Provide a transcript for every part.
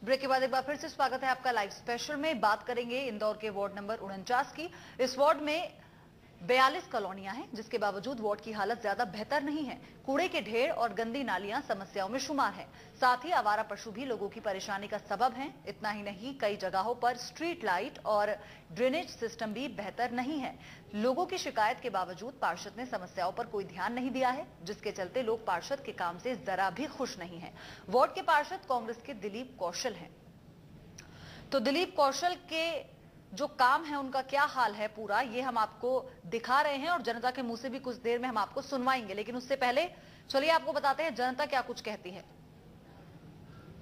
Break के बाद एक बार फिर से स्वागत है आपका लाइव स्पेशल में। बात करेंगे इंदौर के वार्ड नंबर 49 की। इस वार्ड में 42 कॉलोनियां हैं, जिसके बावजूद वार्ड की हालत ज्यादा बेहतर नहीं है। कूड़े के ढेर और गंदी नालियां समस्याओं में शुमार हैं। साथ ही आवारा पशु भी लोगों की परेशानी का सबब हैं। इतना ही नहीं, कई जगहों पर स्ट्रीट लाइट और ड्रेनेज सिस्टम भी बेहतर नहीं है। लोगों की शिकायत के बावजूद पार्षद ने समस्याओं पर कोई ध्यान नहीं दिया है, जिसके चलते लोग पार्षद के काम से जरा भी खुश नहीं है। वार्ड के पार्षद कांग्रेस के दिलीप कौशल हैं। तो दिलीप कौशल के जो काम है उनका क्या हाल है पूरा, ये हम आपको दिखा रहे हैं और जनता के मुंह से भी कुछ देर में हम आपको सुनवाएंगे। लेकिन उससे पहले चलिए आपको बताते हैं जनता क्या कुछ कहती है।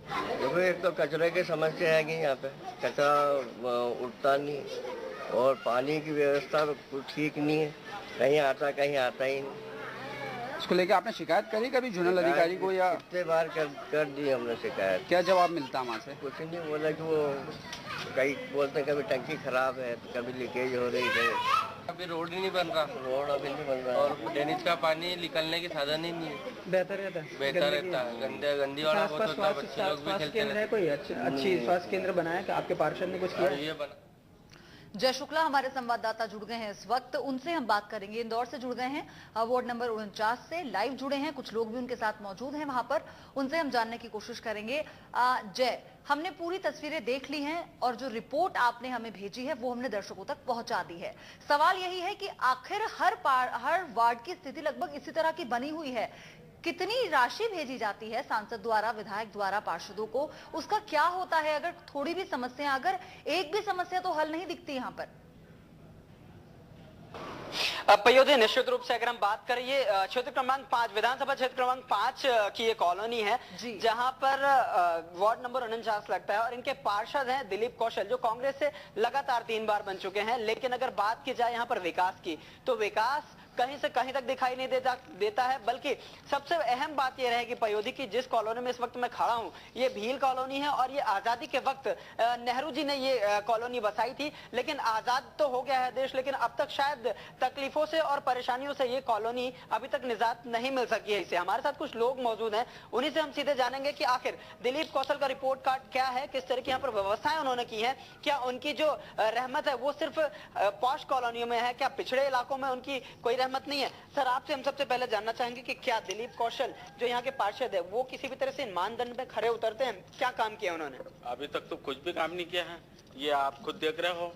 देखो, एक तो कचरे की समस्या है कि यहाँ पे कचरा उठता नहीं और पानी की व्यवस्था कुछ ठीक नहीं है, कहीं आता कहीं आता ही नहीं। इसको लेके आपने शिकायत करी कभी जोनल अधिकारी को या? कितने बार कर दी हमने शिकायत। क्या जवाब मिलता वहाँ से? कुछ नहीं, बोला कि वो कई बोलते हैं कभी टंकी खराब है तो कभी लीकेज हो रही है। अभी रोड ही नहीं बन रहा। रोड अभी नहीं बन रहा और ड्रेनेज का पानी निकलने के साधन ही नहीं है। बेहतर रहता है गंदी वाला बहुत होता है। बच्चे लोग भी खेलते हैं। कोई अच्छी स्वास्थ्य केंद्र बनाया कि आपके पार्षद ने कुछ किया? ये बना। जय शुक्ला हमारे संवाददाता जुड़ गए हैं इस वक्त, उनसे हम बात करेंगे। इंदौर से जुड़ गए हैं, वार्ड नंबर 49 से लाइव जुड़े हैं। कुछ लोग भी उनके साथ मौजूद हैं वहां पर, उनसे हम जानने की कोशिश करेंगे। जय, हमने पूरी तस्वीरें देख ली हैं और जो रिपोर्ट आपने हमें भेजी है वो हमने दर्शकों तक पहुंचा दी है। सवाल यही है कि आखिर हर वार्ड की स्थिति लगभग इसी तरह की बनी हुई है। कितनी राशि भेजी जाती है सांसद द्वारा, विधायक द्वारा पार्षदों को, उसका क्या होता है? अगर थोड़ी भी समस्या, अगर एक भी समस्या तो हल नहीं दिखती यहाँ पर। पयोधे निश्चित रूप से अगर हम बात करें, ये क्षेत्र क्रमांक 5 विधानसभा क्षेत्र क्रमांक 5 की ये कॉलोनी है जहां पर वार्ड नंबर 49 लगता है और इनके पार्षद हैं दिलीप कौशल, जो कांग्रेस से लगातार 3 बार बन चुके हैं। लेकिन अगर बात की जाए यहाँ पर विकास की, तो विकास कहीं से कहीं तक दिखाई नहीं देता है। बल्कि सबसे अहम बात यह रहेगी पयोधी की, जिस कॉलोनी में इस वक्त मैं खड़ा हूं, ये भील कॉलोनी है और ये आजादी के वक्त नेहरू जी ने ये कॉलोनी बसाई थी। लेकिन आजाद तो हो गया है देश, लेकिन अब तक शायद तकलीफों से और परेशानियों से ये कॉलोनी अभी तक निजात नहीं मिल सकी है इसे। हमारे साथ कुछ लोग मौजूद हैं, उन्हीं से हम सीधे जानेंगे कि आखिर दिलीप कौशल का रिपोर्ट कार्ड क्या है, किस तरह की यहाँ पर व्यवस्थाएं उन्होंने की है, क्या उनकी जो रहमत है वो सिर्फ पॉश कॉलोनियों में है, क्या पिछड़े इलाकों में उनकी कोई रहमत नहीं है। सर, आपसे हम सबसे पहले जानना चाहेंगे कि क्या दिलीप कौशल जो यहाँ के पार्षद है वो किसी भी तरह से मानदंड में खरे उतरते हैं? क्या काम किया उन्होंने? अभी तक तो कुछ भी काम नहीं किया है। ये आप खुद देख रहे हो,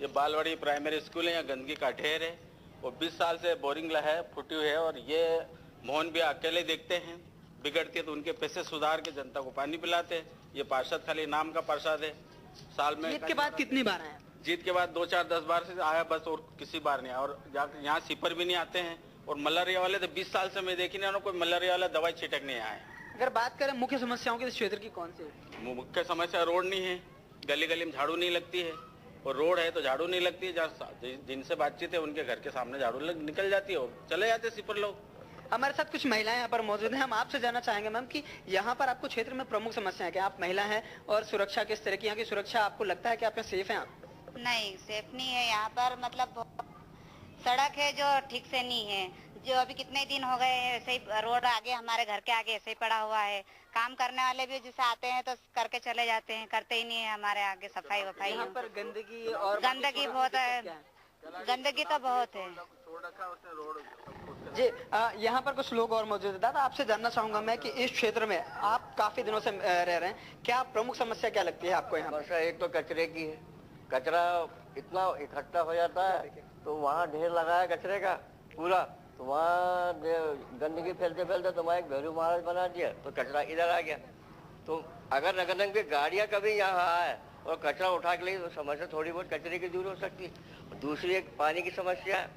ये बालवाड़ी प्राइमरी स्कूल है, यहाँ गंदगी का ढेर है और 20 साल से बोरिंग है, फुटी हुई है। और ये मोहन भी अकेले देखते हैं, बिगड़ती है तो उनके पैसे सुधार के जनता को पानी पिलाते हैं। ये पार्षद खाली नाम का पार्षद है। साल में जीत के बाद कितनी बार आए? जीत के बाद 2, 4, 10 बार से आया बस, और किसी बार नहीं। और यहाँ सीपर भी नहीं आते हैं। और मलेरिया वाले तो 20 साल से मैं देखी नहीं, कोई मलेरिया वाला दवाई छिटक नहीं आया। अगर बात करें मुख्य समस्याओं की, इस क्षेत्र की कौन सी है? मुख्य समस्या रोड नहीं है, गली गली में झाड़ू नहीं लगती है, और रोड है तो झाड़ू नहीं लगती है। जिनसे बातचीत है उनके घर के सामने झाड़ू निकल जाती है और चले जाते सीपर लोग। हमारे साथ कुछ महिलाएं यहाँ पर मौजूद हैं। हम आपसे जानना चाहेंगे मैम कि यहाँ पर आपको क्षेत्र में प्रमुख समस्या क्या? आप महिला हैं और सुरक्षा किस तरह की, यहाँ की सुरक्षा आपको लगता है कि आप सेफ हैं? आप नहीं, सेफ नहीं है यहाँ पर। मतलब सड़क है जो ठीक से नहीं है, जो अभी कितने दिन हो गए ऐसे ही रोड आगे, हमारे घर के आगे ऐसे ही पड़ा हुआ है। काम करने वाले भी जैसे आते हैं तो करके चले जाते हैं, करते ही नहीं है हमारे आगे सफाई वफाई। यहाँ पर गंदगी और गंदगी बहुत है, गंदगी तो बहुत है जी। यहाँ पर कुछ लोग और मौजूद है। दादा, आपसे जानना चाहूंगा मैं कि इस क्षेत्र में आप काफी दिनों से रह रहे हैं, क्या प्रमुख समस्या क्या लगती है आपको यहाँ? समस्या एक तो कचरे की है। कचरा इतना इकट्ठा हो जाता है तो वहाँ ढेर लगा है कचरे का पूरा, तो वहाँ गंदगी फैलते फैलते तो वहाँ एक भैरू महाराज बना दिया तो कचरा इधर आ गया। तो अगर नगर निगम की गाड़ियाँ कभी यहाँ आए और कचरा उठा के लिए तो समस्या थोड़ी बहुत कचरे की दूर हो सकती है। दूसरी एक पानी की समस्या है,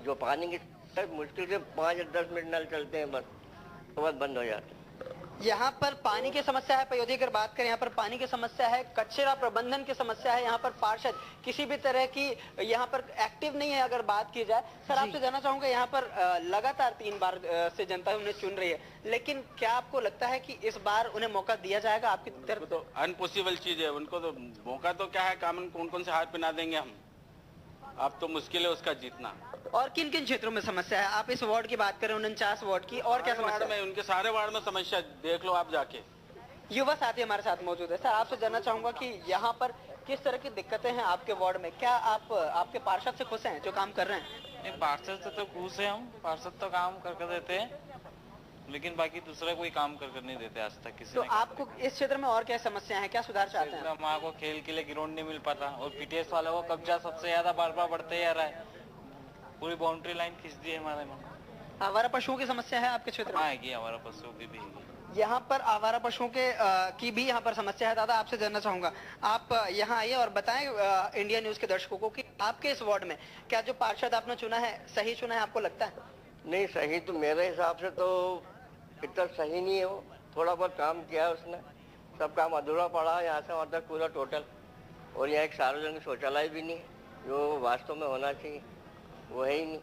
जो पानी की मुश्किल से 5 या 10 मिनट नल चलते हैं बस, तो बस बंद हो जाते हैं। यहाँ पर पानी की समस्या है पयोधी, अगर बात करें यहाँ पर पानी की समस्या है, कचरा प्रबंधन की समस्या है। यहाँ पर पार्षद किसी भी तरह की यहाँ पर एक्टिव नहीं है अगर बात की जाए। सर, आपसे जानना चाहूंगा, यहाँ पर लगातार 3 बार से जनता उन्हें चुन रही है, लेकिन क्या आपको लगता है कि इस बार उन्हें मौका दिया जाएगा आपकी तरफ? तो अनपॉसिबल चीज है, उनको तो मौका तो क्या है, कानून कौन कौन से हाथ पिना देंगे हम। अब तो मुश्किल है उसका जीतना। और किन किन क्षेत्रों में समस्या है? आप इस वार्ड की बात करें, 49 वार्ड की, और क्या समस्या में? उनके सारे वार्ड में समस्या देख लो आप जाके। युवा साथी हमारे साथ मौजूद है। सर, आपसे जानना चाहूंगा कि यहाँ पर किस तरह की दिक्कतें हैं आपके वार्ड में? क्या आप आपके पार्षद से खुश हैं जो काम कर रहे हैं? नहीं, पार्षद से तो खुश है हम। पार्षद तो काम कर देते हैं, लेकिन बाकी दूसरा कोई काम कर नहीं देते आज तक किसी तो ने। आपको इस क्षेत्र में और क्या समस्या है, क्या सुधार चाहते हैं? हमारे को खेल के लिए ग्राउंड नहीं मिल पाता और पीटीएस वालों को कब्जा सबसे ज्यादा बार बार बढ़ते जा रहा है। पूरी बाउंड्री लाइन खींच दी है हमारे में। आवारा पशुओं की समस्या है आपके क्षेत्र में? आएगी, हमारा पशुओं की भी है। यहाँ पर आवारा पशुओं के की भी यहाँ पर समस्या है। दादा, आपसे जानना चाहूंगा, आप यहाँ आइए और बताएं इंडिया न्यूज के दर्शकों को कि आपके इस वार्ड में क्या जो पार्षद आपने चुना है सही चुना है, आपको लगता है? नहीं, सही तो मेरे हिसाब से तो इतना सही नहीं है। वो थोड़ा बहुत काम किया है उसने, सब काम अधूरा पड़ा है यहाँ से वहाँ तक पूरा टोटल। और यहाँ एक सार्वजनिक शौचालय भी नहीं जो वास्तव में होना चाहिए, वो है ही नहीं।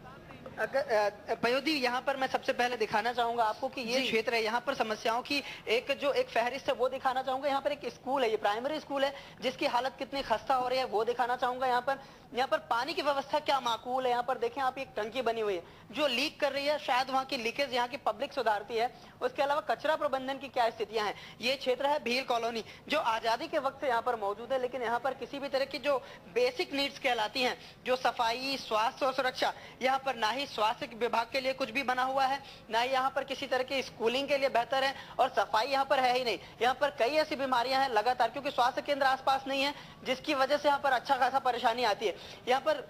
अगर पयोधी, यहाँ पर मैं सबसे पहले दिखाना चाहूंगा आपको कि ये क्षेत्र है, यहाँ पर समस्याओं की एक फहरिस्त है वो दिखाना चाहूंगा। यहाँ पर एक स्कूल है, ये प्राइमरी स्कूल है जिसकी हालत कितनी खस्ता हो रही है वो दिखाना चाहूंगा। यहाँ पर पानी की व्यवस्था क्या माकूल है? यहाँ पर देखें आप, एक टंकी बनी हुई है जो लीक कर रही है, शायद वहाँ की लीकेज यहाँ की पब्लिक सुधारती है। उसके अलावा कचरा प्रबंधन की क्या स्थितियां हैं? ये क्षेत्र है भील कॉलोनी, जो आजादी के वक्त से यहाँ पर मौजूद है, लेकिन यहाँ पर किसी भी तरह की जो बेसिक नीड्स कहलाती हैं, जो सफाई, स्वास्थ्य और सुरक्षा, यहाँ पर ना ही स्वास्थ्य विभाग के लिए कुछ भी बना हुआ है, ना ही यहाँ पर किसी तरह की स्कूलिंग के लिए बेहतर है, और सफाई यहाँ पर है ही नहीं। यहाँ पर कई ऐसी बीमारियां हैं लगातार, क्योंकि स्वास्थ्य केंद्र आसपास नहीं है, जिसकी वजह से यहाँ पर अच्छा खासा परेशानी आती है। यहाँ पर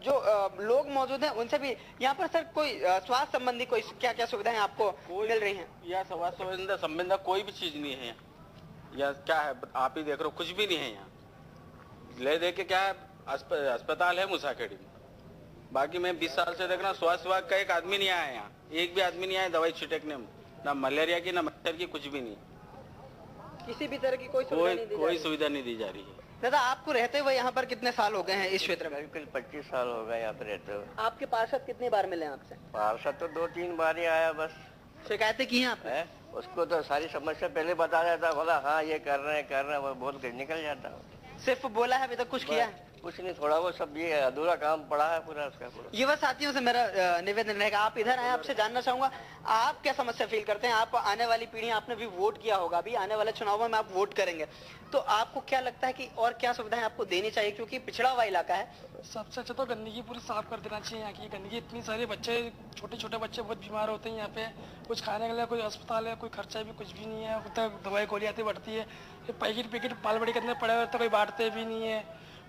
जो लोग मौजूद हैं उनसे भी, यहाँ पर सर कोई स्वास्थ्य संबंधी कोई क्या क्या सुविधाएं आपको मिल रही हैं? या स्वास्थ्य संबंधी कोई भी चीज नहीं है यहाँ। या क्या है, आप ही देख रहे हो, कुछ भी नहीं है यहाँ। ले दे के क्या है, अस्पताल है मुसाखेड़ी में, बाकी मैं 20 साल से देख रहा हूँ स्वास्थ्य विभाग का एक आदमी नहीं आया यहाँ, एक भी आदमी नहीं आया दवाई छिड़कने में, ना मलेरिया की ना मच्छर की, कुछ भी नहीं। किसी भी तरह की कोई सुविधा नहीं दी जा रही है। दादा, आपको रहते हुए यहाँ पर कितने साल हो गए हैं इस क्षेत्र में? बिल्कुल 25 साल हो गए यहाँ पे रहते हुए। आपके पार्षद कितनी बार मिले आपसे? पार्षद तो 2-3 बार ही आया बस। शिकायतें की हैं आपने? उसको तो सारी समस्या पहले बता जाता, बोला हाँ ये कर रहे हैं, वो बोल के निकल जाता। सिर्फ बोला है, अभी तक कुछ किया है? कुछ नहीं, थोड़ा वो सब ये अधूरा काम पड़ा है पूरा उसका पूरा। युवा साथियों से मेरा निवेदन रहेगा, आप इधर आए, आपसे जानना चाहूंगा आप क्या समस्या फील करते हैं? आप आने वाली पीढ़ी, आपने भी वोट किया होगा, अभी आने वाले चुनावों में आप वोट करेंगे, तो आपको क्या लगता है कि और क्या सुविधाएं आपको देनी चाहिए, क्योंकि पिछड़ा हुआ इलाका है? सबसे अच्छा तो गंदगी पूरी साफ कर देना चाहिए। यहाँ की गंदगी, इतनी सारे बच्चे, छोटे छोटे बच्चे बहुत बीमार होते हैं यहाँ पे, कुछ खाने के लिए कोई अस्पताल है, कोई खर्चा भी कुछ भी नहीं है, दवाई गोली आती बढ़ती है, पैकेट पालबड़ी के अंदर पड़े हुए तो कोई बांटते भी नहीं है,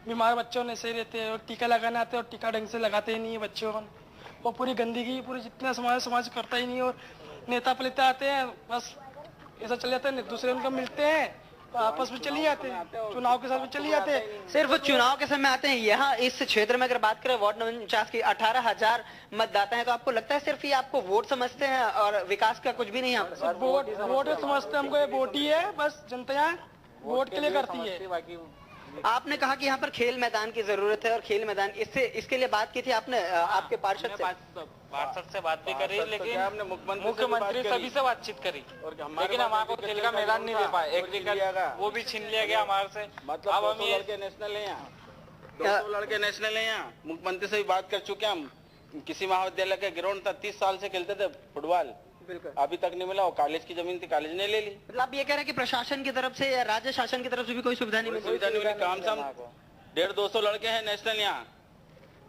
बीमार बच्चों ने सही रहते हैं, और टीका लगाने आते हैं और टीका ढंग से लगाते ही नहीं है बच्चों को, और पूरी गंदगी पूरी जितना समाज करता ही नहीं, और नेता पलिते आते हैं बस ऐसा चले जाते हैं, दूसरे उनका मिलते हैं तो आपस में चली जाते हैं, चुनाव के साथ में चली जाते हैं, सिर्फ चुनाव के समय आते हैं। यहाँ इस क्षेत्र में अगर बात करें वार्ड नंबर 49 की 18,000 मतदाता है, तो आपको लगता है सिर्फ ये आपको वोट समझते हैं और विकास का कुछ भी नहीं है? वोट समझते हमको, ये वोट ही है, बस जनता यहाँ वोट के लिए करती है। आपने कहा कि यहाँ पर खेल मैदान की जरूरत है, और खेल मैदान इसके लिए बात की थी आपने आपके पार्षद से बात भी करी, लेकिन मुख्यमंत्री सभी से बातचीत करी, लेकिन हमारे खेल का मैदान नहीं दे पाए, एक वो भी छीन लिया गया हमारे से। मतलब अब हम लड़के नेशनल है यहाँ, 200 लड़के नेशनल है यहाँ, मुख्यमंत्री से भी बात कर चुके हम। किसी महाविद्यालय का ग्राउंड था, 30 साल से खेलते थे फुटबॉल, अभी तक नहीं मिला। और कॉलेज की जमीन थी, कॉलेज ने ले ली। मतलब आप ये कह रहे हैं कि प्रशासन की तरफ से या राज्य शासन की तरफ से भी कोई सुविधा नहीं मिली? सुविधा नहीं मिली, काम से 150-200 लड़के हैं नेशनल यहाँ,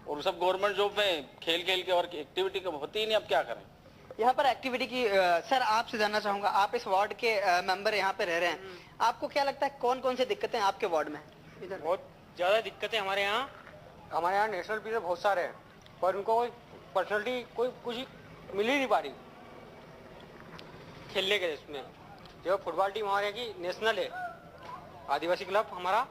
और सब गवर्नमेंट जॉब में खेल के और एक्टिविटी होती ही नहीं, अब क्या करें? यहाँ पर एक्टिविटी की सर आपसे जानना चाहूंगा, आप इस वार्ड के मेंबर यहाँ पे रह रहे हैं, आपको क्या लगता है कौन कौन सी दिक्कतें आपके वार्ड में? इधर बहुत ज्यादा दिक्कतें हमारे यहाँ नेशनल प्लेयर बहुत सारे हैं, पर उनको कोई पर्सनलिटी कोई कुछ मिल ही नहीं पा रही खेलने के। इसमें जो फुटबॉल टीम हमारे की नेशनल है, आदिवासी क्लब हमारा,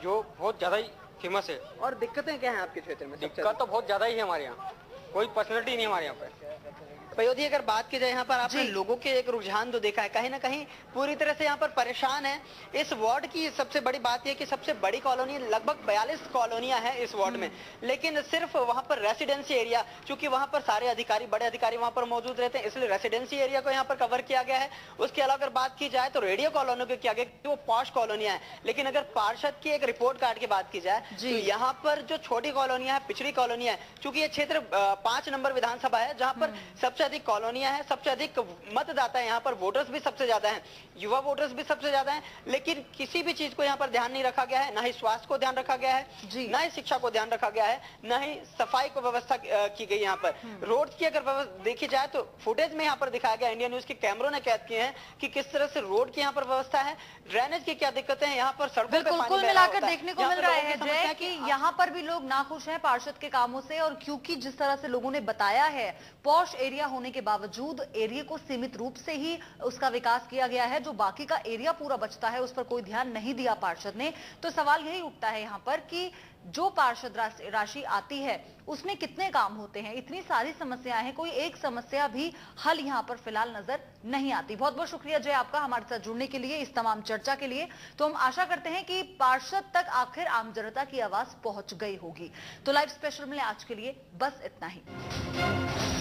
जो बहुत ज्यादा ही फेमस है। और दिक्कतें क्या हैं आपके क्षेत्र में? दिक्कत तो बहुत ज्यादा ही है हमारे यहाँ, कोई पर्सनलिटी नहीं हमारे यहाँ पे। पयोधी, अगर बात की जाए यहाँ पर आपने लोगों के एक रुझान तो देखा है, कहीं ना कहीं पूरी तरह से यहाँ पर परेशान है। इस वार्ड की सबसे बड़ी बात यह कि सबसे बड़ी कॉलोनी, लगभग 42 कॉलोनियां हैं इस वार्ड में, लेकिन सिर्फ वहाँ पर रेसिडेंसी एरिया, चूंकि वहाँ पर सारे अधिकारी, बड़े अधिकारी वहाँ पर मौजूद रहते हैं, इसलिए रेसिडेंसी एरिया को यहाँ पर कवर किया गया है। उसके अलावा अगर बात की जाए तो रेडियो कॉलोनी को किया गया, वो पॉश कॉलोनियां है। लेकिन अगर पार्षद की एक रिपोर्ट कार्ड की बात की जाए तो यहाँ पर जो छोटी कॉलोनियां है, पिछड़ी कॉलोनियां है, चूंकि ये क्षेत्र 5 नंबर विधानसभा है, जहाँ पर सबसे अधिक कॉलोनियां हैं, सबसे अधिक मतदाता यहाँ पर, वोटर्स भी सबसे ज्यादा हैं, युवा वोटर्स भी सबसे ज्यादा हैं, लेकिन किसी भी चीज को यहाँ पर ध्यान नहीं रखा गया है। ना ही स्वास्थ्य को ध्यान रखा गया है, ना ही शिक्षा को ध्यान रखा गया है, ना ही सफाई को व्यवस्था की गई। यहाँ पर रोड की अगर देखी जाए तो फुटेज में यहाँ पर दिखाया गया, इंडिया न्यूज के कैमरों ने कैद किए हैं कि किस तरह से रोड की यहाँ पर व्यवस्था है, ड्रेनेज की क्या दिक्कतें हैं, यहाँ पर सड़कों पे पानी कुल मिलाकर देखने को मिल रहा है लोगों की जय समस्या कि यहाँ पर भी लोग नाखुश हैं पार्षद के कामों से, और क्योंकि जिस तरह से लोगों ने बताया है पॉश एरिया होने के बावजूद एरिया को सीमित रूप से ही उसका विकास किया गया है, जो बाकी का एरिया पूरा बचता है उस पर कोई ध्यान नहीं दिया पार्षद ने। तो सवाल यही उठता है यहाँ पर कि जो पार्षद राशि आती है उसमें कितने काम होते हैं। इतनी सारी समस्याएं हैं, कोई एक समस्या भी हल यहाँ पर फिलहाल नजर नहीं आती। बहुत बहुत शुक्रिया जय आपका हमारे साथ जुड़ने के लिए, इस तमाम चर्चा के लिए। तो हम आशा करते हैं कि पार्षद तक आखिर आम जनता की आवाज पहुंच गई होगी। तो लाइव स्पेशल में आज के लिए बस इतना ही।